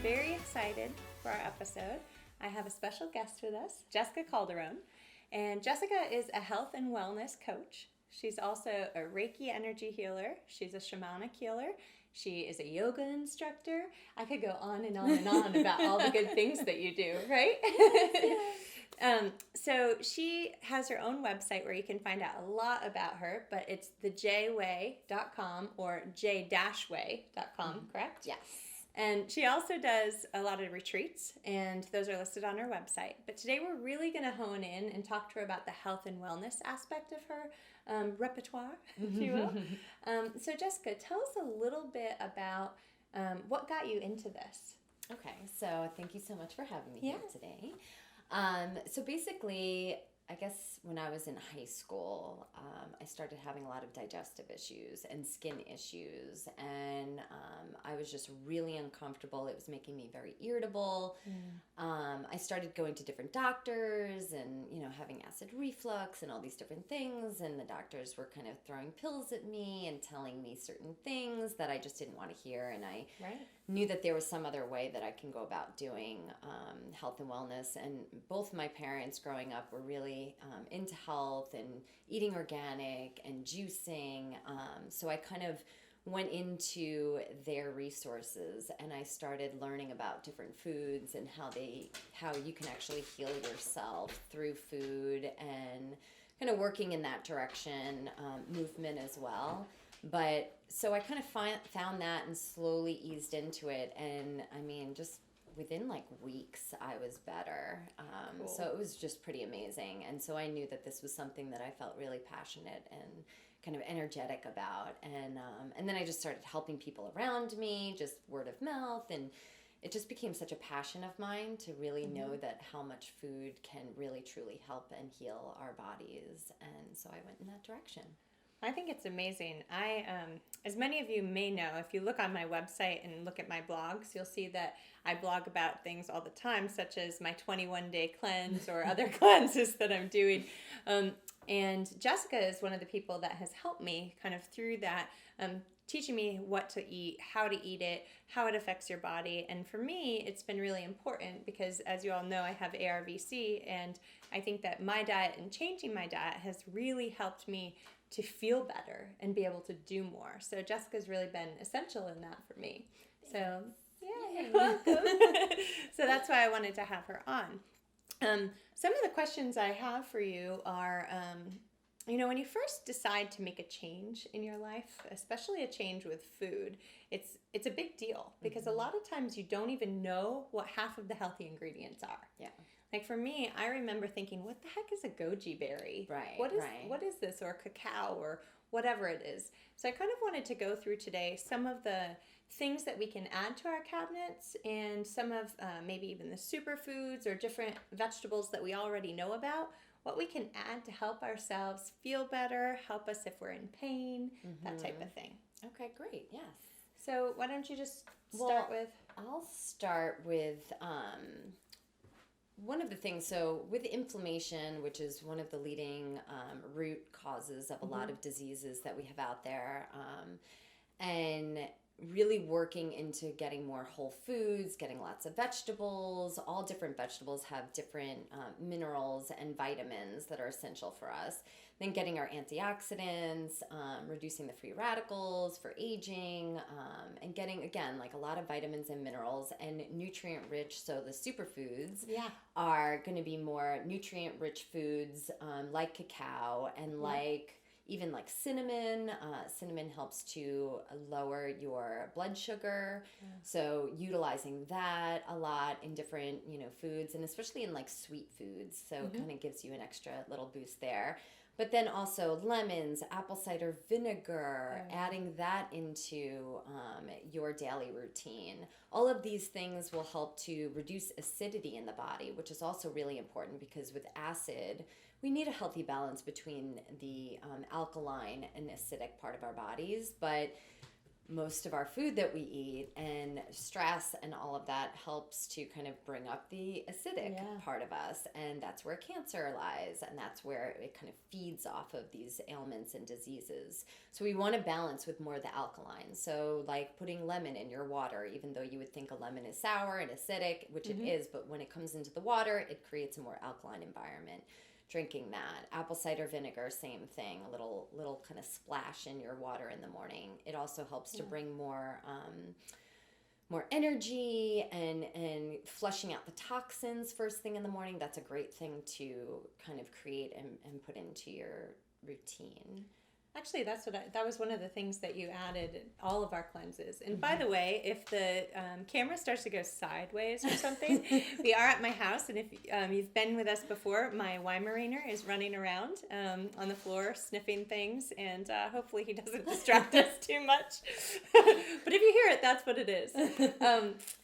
very excited for our episode. I have a special guest with us, Jessica Calderon. And Jessica is a health and wellness coach. She's also a Reiki energy healer. She's a shamanic healer. She is a yoga instructor. I could go on and on and on about all the good things that you do, right? So she has her own website where you can find out a lot about her, but it's thejway.com or j-way.com, correct? Yes. And she also does a lot of retreats, and those are listed on her website. But today we're really going to hone in and talk to her about the health and wellness aspect of her repertoire, if you will. So Jessica, tell us a little bit about what got you into this. Okay, so thank you so much for having me here today. So basically, I guess when I was in high school, I started having a lot of digestive issues and skin issues, and I was just really uncomfortable. It was making me very irritable. I started going to different doctors and, having acid reflux and all these different things, and the doctors were kind of throwing pills at me and telling me certain things that I just didn't want to hear, and I knew that there was some other way that I can go about doing health and wellness. And both my parents growing up were really into health and eating organic and juicing. So I kind of went into their resources and I started learning about different foods and how you can actually heal yourself through food, and kind of working in that direction, movement as well. But so I kind of found that and slowly eased into it. And I mean, just within like weeks, I was better. Cool. So it was just pretty amazing. And so I knew that this was something that I felt really passionate and kind of energetic about. And then I just started helping people around me, just word of mouth. And it just became such a passion of mine to really know that how much food can really, truly help and heal our bodies. And so I went in that direction. I think it's amazing. As many of you may know, if you look on my website and look at my blogs, you'll see that I blog about things all the time, such as my 21-day cleanse or other cleanses that I'm doing. And Jessica is one of the people that has helped me kind of through that, teaching me what to eat, how to eat it, how it affects your body. And for me, it's been really important because, as you all know, I have ARVC, and I think that my diet and changing my diet has really helped me to feel better and be able to do more. So Jessica's really been essential in that for me. So yeah, you're welcome. So that's why I wanted to have her on. Some of the questions I have for you are, when you first decide to make a change in your life, especially a change with food, it's a big deal because a lot of times you don't even know what half of the healthy ingredients are. Yeah. Like for me, I remember thinking, what the heck is a goji berry? Right. What is this? Or cacao or whatever it is. So I kind of wanted to go through today some of the things that we can add to our cabinets and some of maybe even the superfoods or different vegetables that we already know about, what we can add to help ourselves feel better, help us if we're in pain, that type of thing. Okay, great. Yes. So why don't you just start with? I'll start with one of the things, so with inflammation, which is one of the leading root causes of a lot of diseases that we have out there, and really working into getting more whole foods, getting lots of vegetables. All different vegetables have different minerals and vitamins that are essential for us. Then getting our antioxidants, reducing the free radicals for aging, and getting, again, like a lot of vitamins and minerals and nutrient rich. So the superfoods are going to be more nutrient rich foods like cacao and even like cinnamon. Cinnamon helps to lower your blood sugar. So utilizing that a lot in different, foods, and especially in like sweet foods. So it kind of gives you an extra little boost there. But then also lemons, apple cider vinegar, adding that into your daily routine. All of these things will help to reduce acidity in the body, which is also really important because with acid, we need a healthy balance between the alkaline and acidic part of our bodies. But most of our food that we eat, and stress and all of that helps to kind of bring up the acidic part of us, and that's where cancer lies, and that's where it kind of feeds off of these ailments and diseases. So we want to balance with more of the alkaline. So like putting lemon in your water, even though you would think a lemon is sour and acidic, which it is, but when it comes into the water, it creates a more alkaline environment. Drinking that. Apple cider vinegar, same thing. A little kind of splash in your water in the morning. It also helps to bring more energy and flushing out the toxins first thing in the morning. That's a great thing to kind of create and put into your routine. Actually, that was one of the things that you added in all of our cleanses. And by the way, if the camera starts to go sideways or something, we are at my house. And if you've been with us before, my Weimaraner is running around on the floor sniffing things. And hopefully he doesn't distract us too much. But if you hear it, that's what it is.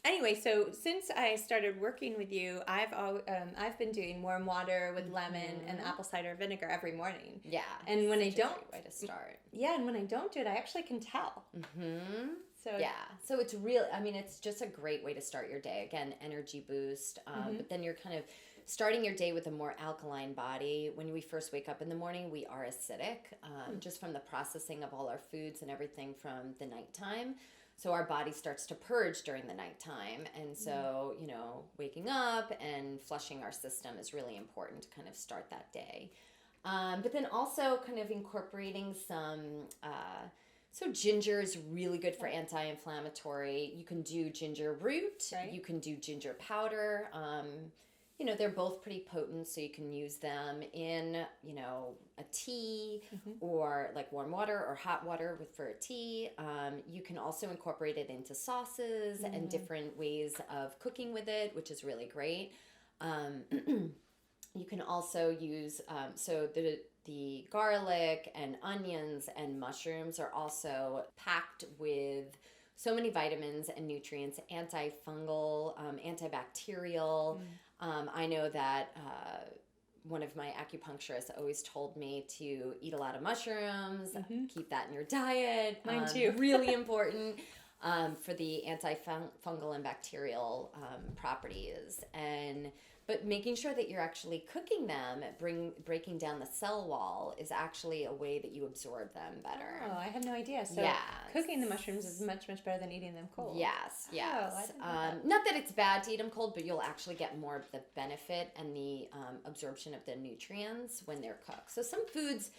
Anyway, so since I started working with you, I've been doing warm water with lemon and apple cider vinegar every morning. Yeah. And when I don't... way to start. Yeah, and when I don't do it, I actually can tell. So it's really, I mean, it's just a great way to start your day. Again, energy boost, but then you're kind of starting your day with a more alkaline body. When we first wake up in the morning, we are acidic, just from the processing of all our foods and everything from the nighttime. So our body starts to purge during the nighttime. And so, waking up and flushing our system is really important to kind of start that day. But then also kind of incorporating some, so ginger is really good for anti-inflammatory. You can do ginger root, you can do ginger powder. They're both pretty potent, so you can use them in, a tea or like warm water or hot water for a tea. You can also incorporate it into sauces and different ways of cooking with it, which is really great. You can also use, so the garlic and onions and mushrooms are also packed with so many vitamins and nutrients, antifungal, antibacterial. I know that one of my acupuncturists always told me to eat a lot of mushrooms, keep that in your diet. Mine too. Really important for the antifungal and bacterial properties. But making sure that you're actually cooking them, breaking down the cell wall is actually a way that you absorb them better. Oh, I had no idea. So cooking the mushrooms is much, much better than eating them cold. Yes. Oh, I didn't know that. Not that it's bad to eat them cold, but you'll actually get more of the benefit and the absorption of the nutrients when they're cooked. So some foods,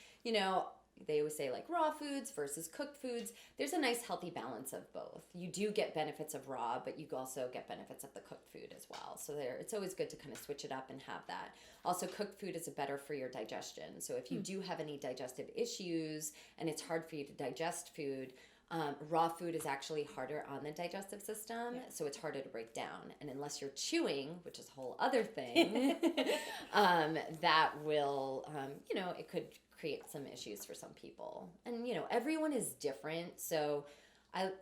they always say like raw foods versus cooked foods. There's a nice healthy balance of both. You do get benefits of raw, but you also get benefits of the cooked food as well. So it's always good to kind of switch it up and have that. Also, cooked food is better for your digestion. So if you do have any digestive issues and it's hard for you to digest food, raw food is actually harder on the digestive system, so it's harder to break down. And unless you're chewing, which is a whole other thing, that will, it could create some issues for some people. And, everyone is different, so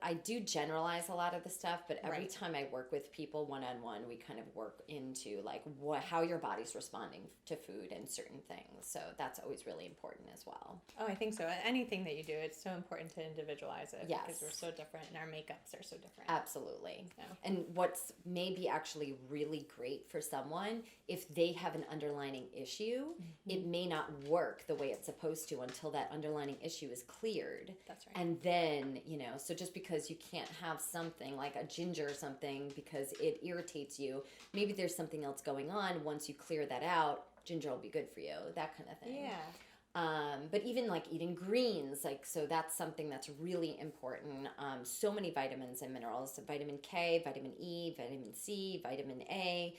I do generalize a lot of the stuff, but every time I work with people one-on-one, we kind of work into like how your body's responding to food and certain things. So that's always really important as well. Oh, I think so. Anything that you do, it's so important to individualize it. Yes. Because we're so different and our makeups are so different. Absolutely. Yeah. And what's maybe actually really great for someone, if they have an underlying issue, it may not work the way it's supposed to until that underlying issue is cleared. That's right. And then, so just because you can't have something like a ginger or something because it irritates you, maybe there's something else going on. Once you clear that out, ginger will be good for you, that kind of thing. Yeah. But even like eating greens, so that's something that's really important. So many vitamins and minerals, vitamin K, vitamin E, vitamin C, vitamin A.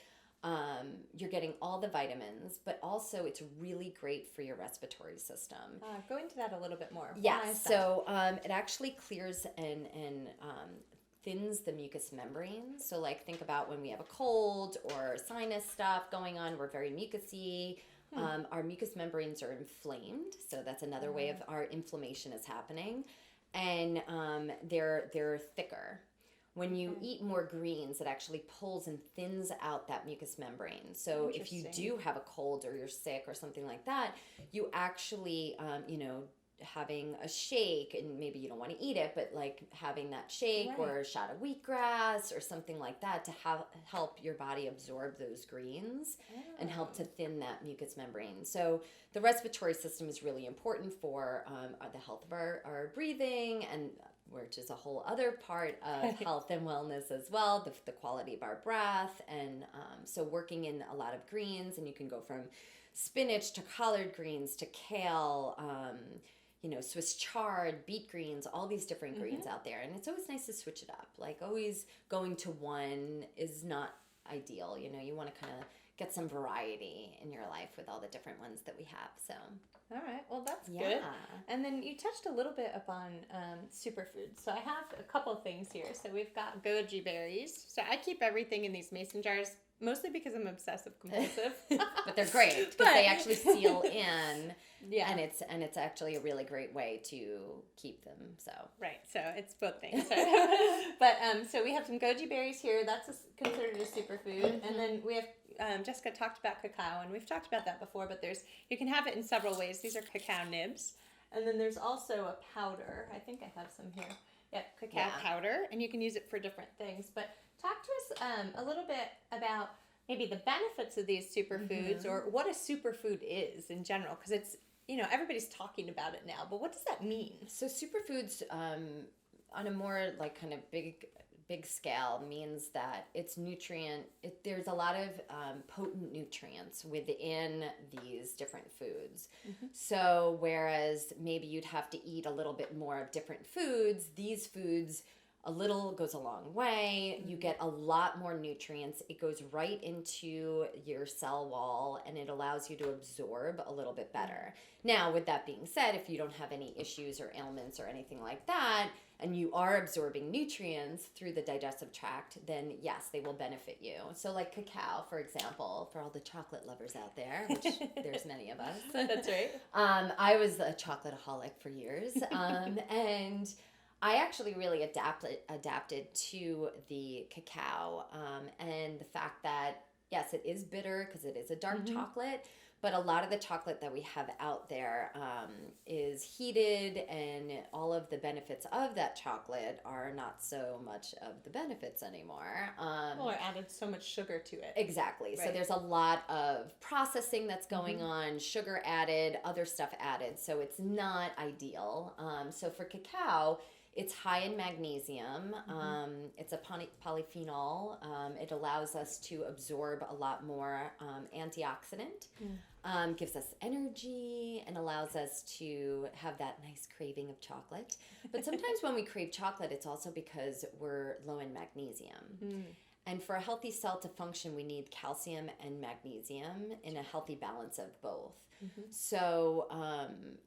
You're getting all the vitamins, but also it's really great for your respiratory system. Go into that a little bit more. Yes, so it actually clears and thins the mucous membrane. So like think about when we have a cold or sinus stuff going on, we're very mucousy. Our mucous membranes are inflamed, so that's another way of our inflammation is happening, and they're thicker. When you eat more greens, it actually pulls and thins out that mucous membrane. So if you do have a cold or you're sick or something like that, you actually, having a shake, and maybe you don't want to eat it, but like having that shake or a shot of wheatgrass or something like that to help your body absorb those greens and help to thin that mucous membrane. So the respiratory system is really important for the health of our breathing, and which is a whole other part of health and wellness as well, the quality of our breath. And so working in a lot of greens, and you can go from spinach to collard greens to kale, Swiss chard, beet greens, all these different greens out there. And it's always nice to switch it up. Like always going to one is not ideal. You want to kind of get some variety in your life with all the different ones that we have. So, all right. Well, that's good. And then you touched a little bit upon superfoods. So I have a couple of things here. So we've got goji berries. So I keep everything in these mason jars, mostly because I'm obsessive compulsive. But they're great because they actually seal in. Yeah. And it's actually a really great way to keep them. So right. So it's both things. So we have some goji berries here. That's considered a superfood. And then we have Jessica talked about cacao, and we've talked about that before, but you can have it in several ways. These are cacao nibs. And then there's also a powder. I think I have some here. Yep, cacao powder, and you can use it for different things. But talk to us a little bit about maybe the benefits of these superfoods or what a superfood is in general, because it's, everybody's talking about it now, but what does that mean? So superfoods on a more like kind of big scale means that it's there's a lot of potent nutrients within these different foods. So whereas maybe you'd have to eat a little bit more of different foods, these foods, a little goes a long way. You get a lot more nutrients. It goes right into your cell wall, and it allows you to absorb a little bit better. Now, with that being said, if you don't have any issues or ailments or anything like that, and you are absorbing nutrients through the digestive tract, then yes, they will benefit you. So like cacao, for example, for all the chocolate lovers out there, which there's many of us. That's right. I was a chocolate-aholic for years, and I actually really adapted to the cacao, and the fact that, yes, it is bitter because it is a dark chocolate, but a lot of the chocolate that we have out there is heated, and all of the benefits of that chocolate are not so much of the benefits anymore. Or added so much sugar to it. Exactly. Right. So there's a lot of processing that's going on, sugar added, other stuff added. So it's not ideal. So for cacao, it's high in magnesium. It's a polyphenol. It allows us to absorb a lot more antioxidant, gives us energy, and allows us to have that nice craving of chocolate. But sometimes when we crave chocolate, it's also because we're low in magnesium. And for a healthy cell to function, we need calcium and magnesium in a healthy balance of both. So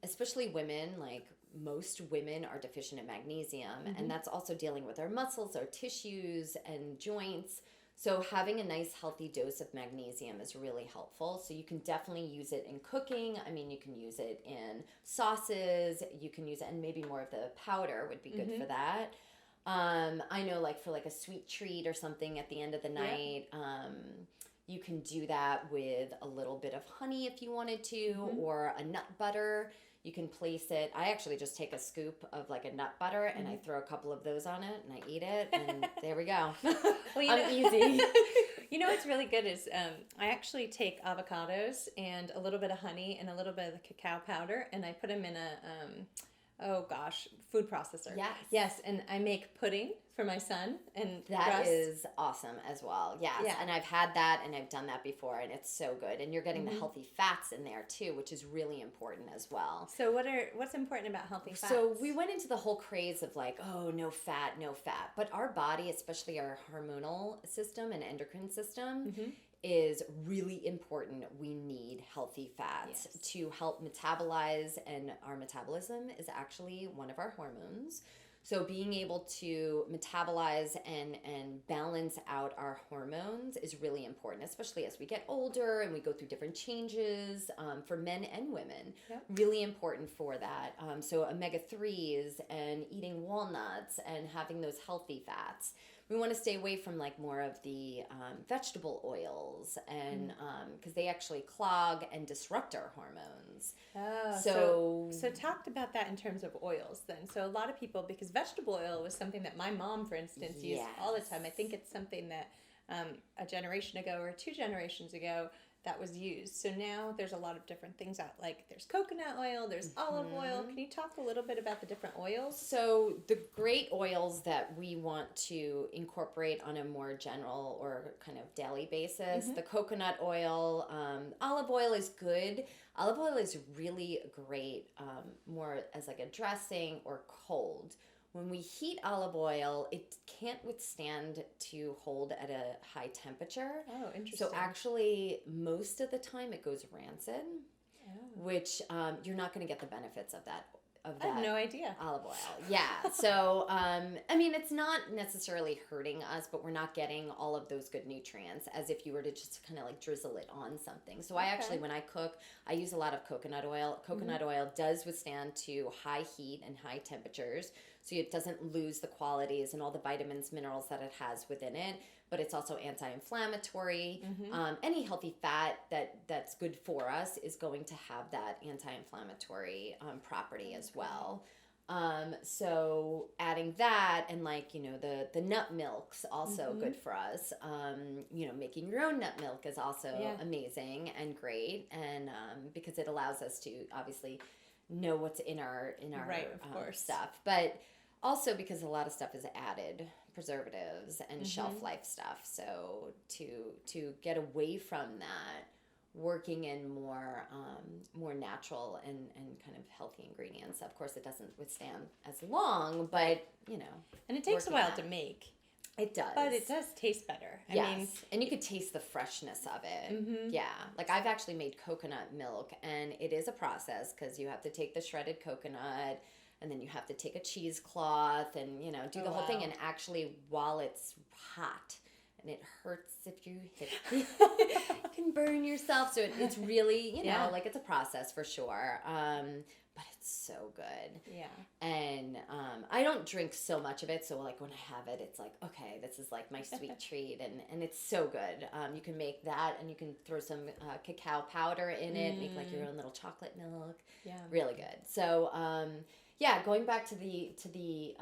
especially women, like most women are deficient in magnesium, and that's also dealing with our muscles, our tissues, and joints. So having a nice healthy dose of magnesium is really helpful. So you can definitely use it in cooking. I mean, you can use it in sauces. You can use it, and maybe more of the powder would be good for that. I know, like for like a sweet treat or something at the end of the night, you can do that with a little bit of honey if you wanted to, or a nut butter. You can place it. I actually just take a scoop of like a nut butter and I throw a couple of those on it and I eat it, and there we go. Well, I'm easy. You know what's really good is I actually take avocados and a little bit of honey and a little bit of the cacao powder, and I put them in a food processor. Yes, and I make pudding for my son, and that is awesome as well. Yes. Yeah, and I've had that, and I've done that before, and it's so good. And you're getting the healthy fats in there too, which is really important as well. So what's important about healthy fats? So we went into the whole craze of like, oh, no fat, but our body, especially our hormonal system and endocrine system, is really important. We need healthy fats to help metabolize, and our metabolism is actually one of our hormones. So being able to metabolize and balance out our hormones is really important, especially as we get older and we go through different changes for men and women. Really important for that. So omega-3s and eating walnuts and having those healthy fats. we want to stay away from like more of the vegetable oils, and because they actually clog and disrupt our hormones. Oh, so talked about that in terms of oils then. So a lot of people, because vegetable oil was something that my mom, for instance, used all the time. I think it's something that a generation ago or 2 generations ago that was used. So now there's a lot of different things out. Like there's coconut oil, there's olive oil. Can you talk a little bit about the different oils? So the great oils that we want to incorporate on a more general or kind of daily basis, the coconut oil, olive oil is good. Olive oil is really great more as like a dressing or cold. When we heat olive oil, it can't withstand to hold at a high temperature. Oh, interesting. So actually, most of the time it goes rancid, which you're not going to get the benefits of that. I have no idea. Olive oil. Yeah. So, I mean, it's not necessarily hurting us, but we're not getting all of those good nutrients as if you were to just kind of like drizzle it on something. So I actually, when I cook, I use a lot of coconut oil. Coconut oil does withstand to high heat and high temperatures. So it doesn't lose the qualities and all the vitamins, minerals that it has within it, but it's also anti-inflammatory. Any healthy fat that's good for us is going to have that anti-inflammatory property as well. So adding that, and like, you know, the nut milk's also good for us. You know, making your own nut milk is also amazing and great. And because it allows us to obviously know what's in our stuff, but also because a lot of stuff is added preservatives and shelf life stuff. So to get away from that, working in more natural and kind of healthy ingredients. Of course, it doesn't withstand as long, but you know, and it takes a while to make. It does. But it does taste better. I mean, and you could taste the freshness of it. Yeah. Like I've actually made coconut milk, and it is a process because you have to take the shredded coconut, and then you have to take a cheesecloth and, you know, do the whole thing. And actually, while it's hot, and it hurts if you hit you can burn yourself. So it's really, you know, like it's a process for sure. But it's so good. Yeah. And I don't drink so much of it. So like when I have it, it's like, okay, this is like my sweet treat. And it's so good. You can make that, and you can throw some cacao powder in it, make like your own little chocolate milk. Yeah. Really good. So, going back to the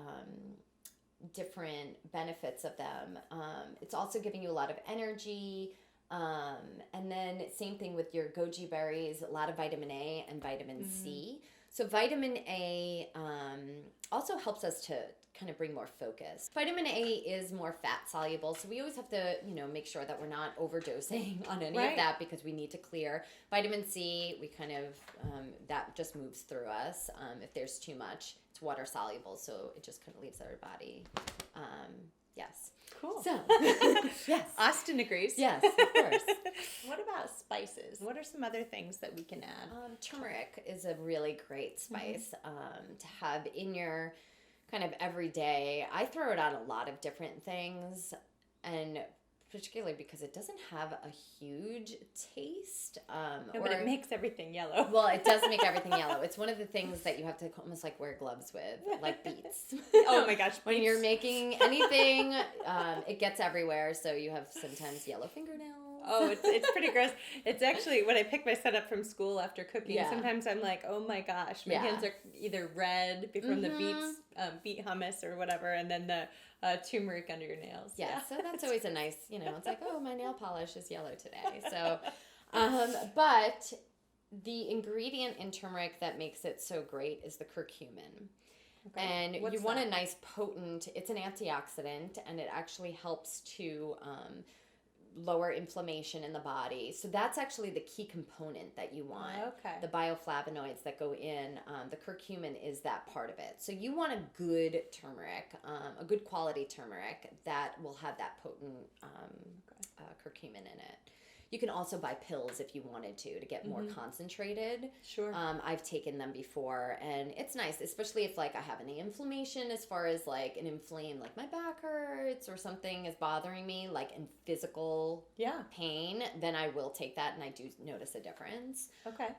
different benefits of them, it's also giving you a lot of energy. And then same thing with your goji berries, a lot of vitamin A and vitamin C. So vitamin A also helps us to kind of bring more focus. Vitamin A is more fat soluble, so we always have to, you know, make sure that we're not overdosing on any of that, because we need to clear. Vitamin C, we kind of, that just moves through us. If there's too much, it's water soluble, so it just kind of leaves our body. Yes. Cool. So, yes. Austin agrees. Yes, of course. What about spices? What are some other things that we can add? Turmeric is a really great spice to have in your kind of everyday. I throw it on a lot of different things, and particularly because it doesn't have a huge taste. But it makes everything yellow. Well, it does make everything yellow. It's one of the things that you have to almost like wear gloves with, like beets. Oh my gosh. When you're making anything, it gets everywhere. So you have sometimes yellow fingernails. Oh, it's pretty gross. It's actually, when I pick my son up from school after cooking, sometimes I'm like, oh my gosh, my hands are either red from the beet hummus or whatever, and then the turmeric under your nails. Yeah, so that's always a nice, you know, it's like, oh, my nail polish is yellow today. So, but the ingredient in turmeric that makes it so great is the curcumin. Okay. And you want a nice potent, it's an antioxidant, and it actually helps to lower inflammation in the body. So that's actually the key component that you want. Okay. The bioflavonoids that go in, the curcumin is that part of it. So you want a good turmeric, a good quality turmeric that will have that potent curcumin in it. You can also buy pills if you wanted to get more concentrated. Sure. I've taken them before, and it's nice, especially if like I have any inflammation, as far as like an inflamed, like my back hurts or something is bothering me, like in physical pain, then I will take that, and I do notice a difference. Okay.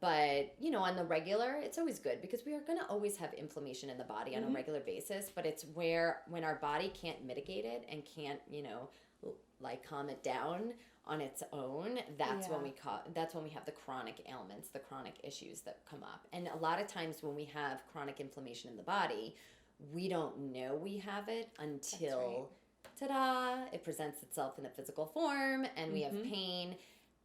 But you know, on the regular, it's always good because we are going to always have inflammation in the body on a regular basis, but it's when our body can't mitigate it and can't, you know, like calm it down on its own, that's when we have the chronic ailments, the chronic issues that come up. And a lot of times when we have chronic inflammation in the body, we don't know we have it until ta-da, it presents itself in a physical form, and we have pain,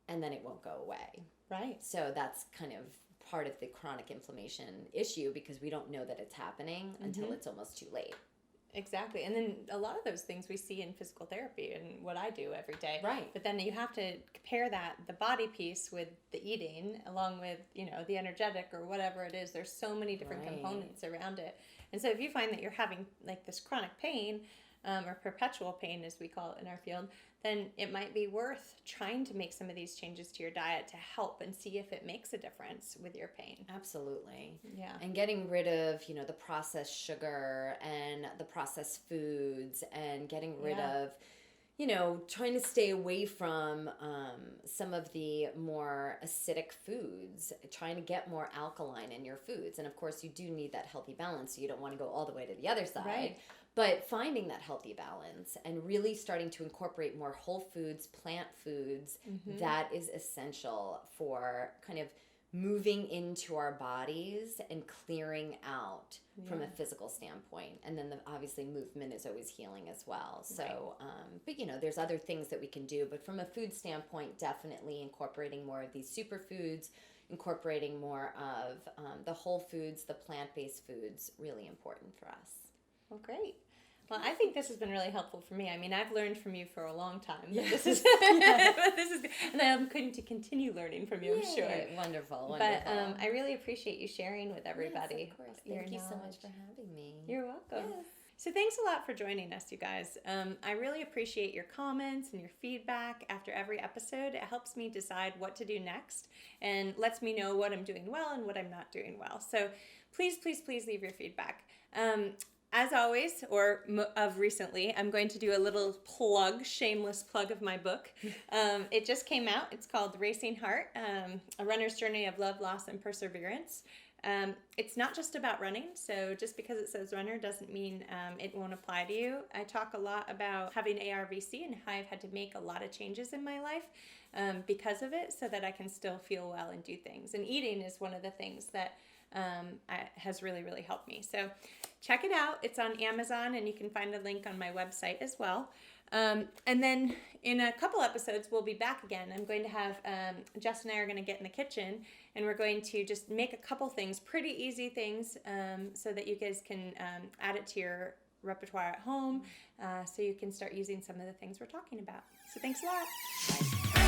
and then it won't go away. Right. So that's kind of part of the chronic inflammation issue, because we don't know that it's happening until it's almost too late. Exactly. And then a lot of those things we see in physical therapy and what I do every day. Right. But then you have to compare the body piece with the eating, along with, you know, the energetic or whatever it is. There's so many different components around it. And so if you find that you're having like this chronic pain, or perpetual pain as we call it in our field, then it might be worth trying to make some of these changes to your diet to help and see if it makes a difference with your pain. Absolutely. Yeah. And getting rid of, you know, the processed sugar and the processed foods, and getting rid of, you know, trying to stay away from some of the more acidic foods, trying to get more alkaline in your foods. And of course, you do need that healthy balance, so you don't want to go all the way to the other side. Right. But finding that healthy balance and really starting to incorporate more whole foods, plant foods, that is essential for kind of moving into our bodies and clearing out from a physical standpoint. And then obviously movement is always healing as well. So, but you know, there's other things that we can do. But from a food standpoint, definitely incorporating more of these superfoods, incorporating more of the whole foods, the plant-based foods, really important for us. Well, great. Well, I think this has been really helpful for me. I mean, I've learned from you for a long time. Yes. This is, and I'm going to continue learning from you, I'm sure. Wonderful. But I really appreciate you sharing with everybody. Yes, of course. Thank you so much for having me. You're welcome. Yes. So thanks a lot for joining us, you guys. I really appreciate your comments and your feedback after every episode. It helps me decide what to do next and lets me know what I'm doing well and what I'm not doing well. So please, please, please leave your feedback. As always, or of recently, I'm going to do a little plug, shameless plug of my book. It just came out. It's called The Racing Heart, A Runner's Journey of Love, Loss, and Perseverance. It's not just about running, so just because it says runner doesn't mean it won't apply to you. I talk a lot about having ARVC and how I've had to make a lot of changes in my life because of it, so that I can still feel well and do things. And eating is one of the things that has really, really helped me. So check it out. It's on Amazon, and you can find a link on my website as well. And then in a couple episodes, we'll be back again. I'm going to have, Jess and I are going to get in the kitchen, and we're going to just make a couple things, pretty easy things, so that you guys can add it to your repertoire at home, so you can start using some of the things we're talking about. So thanks a lot. Bye.